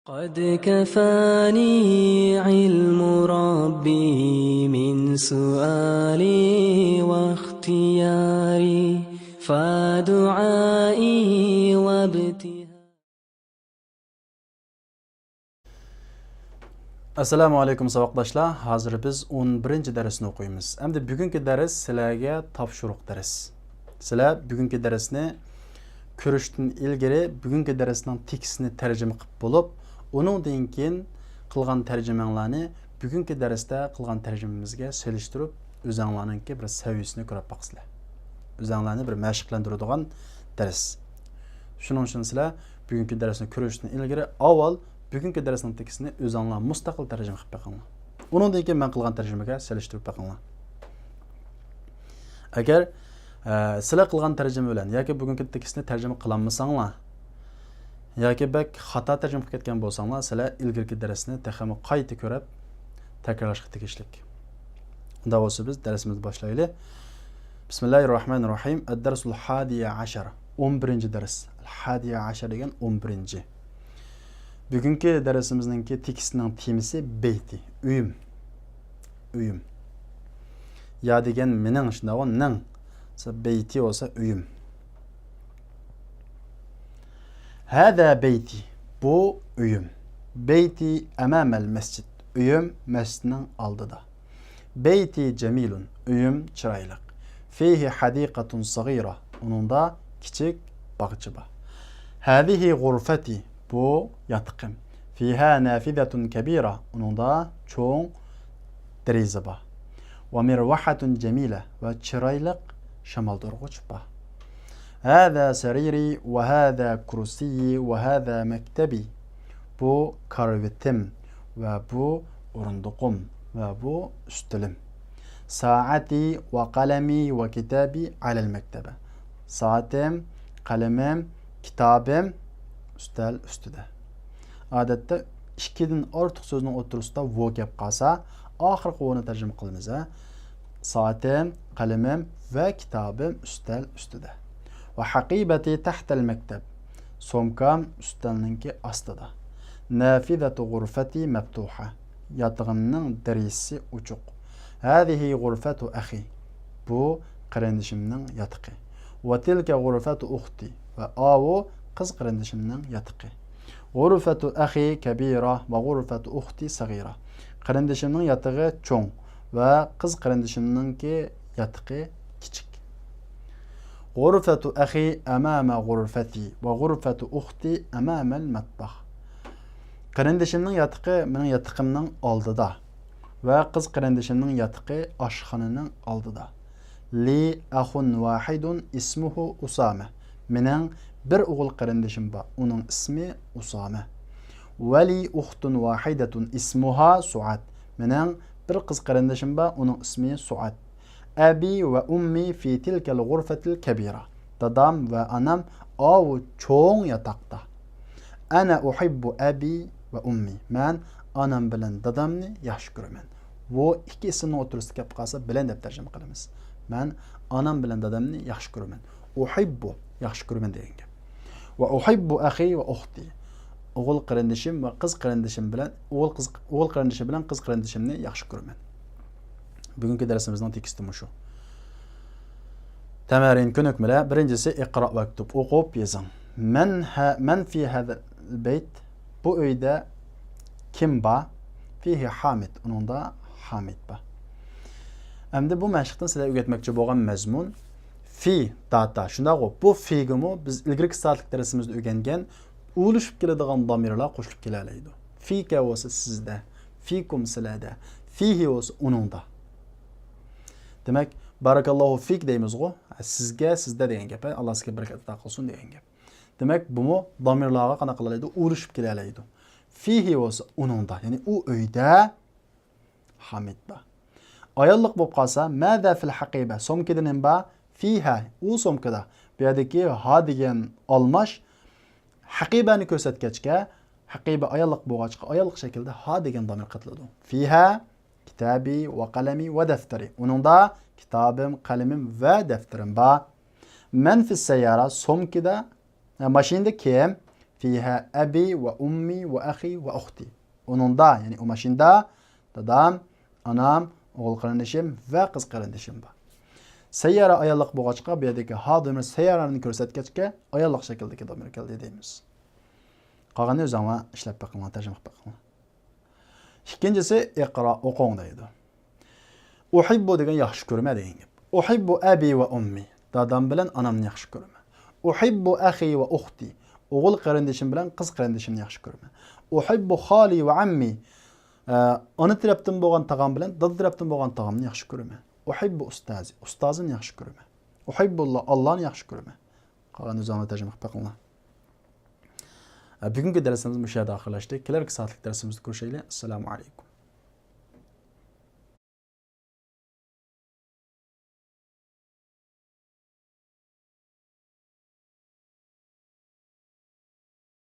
قد كفاني علم ربي من سؤالي واختياري فدعائي وابتهالي. Assalamu alaykum saboqdoshlar. Hozir biz 11-darsni o'qiymiz. Endi bugungi dars sizlarga topshiriq dars. Sizlar bugungi darsni ko'rishdan ilgari bugungi darsning tekstini tarjima qilib bo'lib, uningdan keyin qilgan tarjimanglarni bugungi darsda qilgan tarjimamizga solishtirib, o'zinglarningki bir saviyasini ko'rib baqsizlar. O'zinglarni bir mashqlantiradigan dars. Shuning uchun sizlar bugungi darsni ko'rishdan ilgari avval bugungi darsning tekstini o'zinglar mustaqil tarjima qilib baqinglar. Uningdan keyin men qilgan tarjimaga solishtirib baqinglar. Agar sizlar qilgan tarjima bilan yoki bugungi tekstni tarjima qilolmasanglar yoki bak xato tarjima qilib ketgan bo'lsanglar, sizlar ilgirki darsni texmi qayta ko'rib takrorlashga tegishlik. Unda bo'lsa biz darsimizni boshlaylik. Bismillahirrohmanirrohim. Ad-darsul hadiya ashara. 11-dars. Al-hadiya ashara degan 11. Bugungi darsimizning tekstining temasi beyti, uyim. Uyim. Ya degan mening shunday ning. Beyti olsa uyim. Hada beyti. Bu uyim. Beyti amamel mescid. Uyim mescidning oldida. Beyti cemilun. Uyim chiroyli. Fihi hadiqatun sagira. Uningda kichik bog'cha bor. Hadihi g'urfati. Bu yatqim. Fiha nafidatun kabira. Uningda cho'ng deraza bor. Wa mirwahatun jamila. Va chiroyli شمال درغوش با هذا سريري وهذا كرسي وهذا مكتبي بو كارفتم وبو أرندقم وبو استلم ساعتي وقلمي وكتابي على المكتبة ساعتم قلمم كتابم üstel üstüde. Adette ikkiden ortiq sözünün oturusida vo gap qalsa, oxirgi o'ni tarjima qilamiz. Saatim, qalamim ve kitabım üstel üstüde. Ve hakibeti tahtel mekteb. Somkam üstelninki astıda. Nafidetu gurfeti meptuha. Yatağının derisi uçuk. Hadihi gurfetu ahi. Bu kardeşimnin yatıqı. Ve tilke gurfetu uhti. Ve avu kız kardeşimnin yatıqı. Gurfetu ahi kebira ve gurfetu uhti sagira. Kardeşimnin yatığı çoğun. Ve kız kardeşimninki yatıqı kichik. G'urfatu akhi amama g'urfati va g'urfatu ukhti amama al-matbah. Qarindishimning yatiqi mening yatiqimning oldida va qiz qarindishimning yatiqi oshxonaning oldida. Li akhun wahidun ismuhu Usama. Mening bir o'g'il qarindishim bor, uning ismi Usama. Va li ukhtun wahidatun ismuha Suad. Mening bir qiz qarindishim bor, uning ismi Suad. Abi ve ummi fi tilkel gurfetil kebira. Dadam ve anam o çoğun yatakta. Ana uhibbu abi ve ummi. Men anam bilen dadamni yaxshi ko'raman. Bu ikkisini o'tirishga kelib qolsa bilan deb tarjima qilamiz. Men anam bilan dadamni yaxshi ko'raman. Uhibbu yaxshi ko'raman degan gap. Va uhibbu akhi va ukhti. O'g'il qarindishim va qiz qarindishim bilan o'g'il qarindishi bilan qiz qarindishimni yaxshi ko'raman. Bugungi darsimizning teksti shu. Tamarin ko'nikmalar. Birinchisi iqro va kutub, o'qib yozing. Men fi hada bayt. Bu uyda kim bor? Fihi Hamid. Uningda Hamid bor. Endi bu mashqdan sizlarga o'rgatmoqchi bo'lgan mazmun fi data. Shunday qo'yib, bu figimi biz ilgirki soatlik darsimizda o'rgangan o'lishib keladigan domirlar qo'shilib kelalaydi. Fika bo'lsa sizda, fikum sizlarda, fihi bo'lsa uningda. Demek barakallahu fik deymiz-ku. Sizga, sizda degan gap. Allah sizga barakat ato qilsin degan gap. Demek bunu damirlarga qana qilalaydi, urishib kelalaydi. Fihi bo'lsa uningda, ya'ni u uyda Hamid bor. Ayollik bo'lib qolsa, mada fil haqiba, somkida nim bor? Fiha, u somkida. Bu yerdagi ha degan almash haqibani ko'rsatgachga, haqiba ayollik bo'lg'achqa, ayollik shaklda ha degan damir qatiladi. Fiha kitabi ve kalemi ve defteri. Uningda kitabim, kalemim ve defterim bor. Men fi seyyara somkida mashinada kim? fiha abi ve ummi ve ahi ve uhti. Onunda yani o maşında dadam, anam, oğul kardeşim ve kız kardeşim var. Seyyara ayallık boğaçka bir yerdeki ha demir seyyaranı körsetkeçke ayallık şekildeki demir geldi deyimiz. Qağanı öz ama işlep bakımına, tercüme bakımına. İkincisi iqra oqoň deydi. Uhibbu degan yaxshi ko'rma degan gap. Uhibbu abi ve ummi. Dadam bilan anamni yaxshi ko'raman. Uhibbu akhi ve ukhti. O'g'il qarindoshim bilan qiz qarindoshimni yaxshi ko'raman. Uhibbu xali ve ammi. Ona tarafdan bo'lgan tag'am bilan dada tarafdan bo'lgan tag'amni yaxshi ko'raman. Uhibbu ustazi. Ustozimni yaxshi ko'raman. Uhibbulloh Allohni yaxshi ko'raman. Qolgan o'zimni terjima qilib qo'yinglar. Bugungi darsimiz bu yerda oxirlashdi. Kelarki soatlik darsimizda ko'rishaylik. Assalomu alaykum.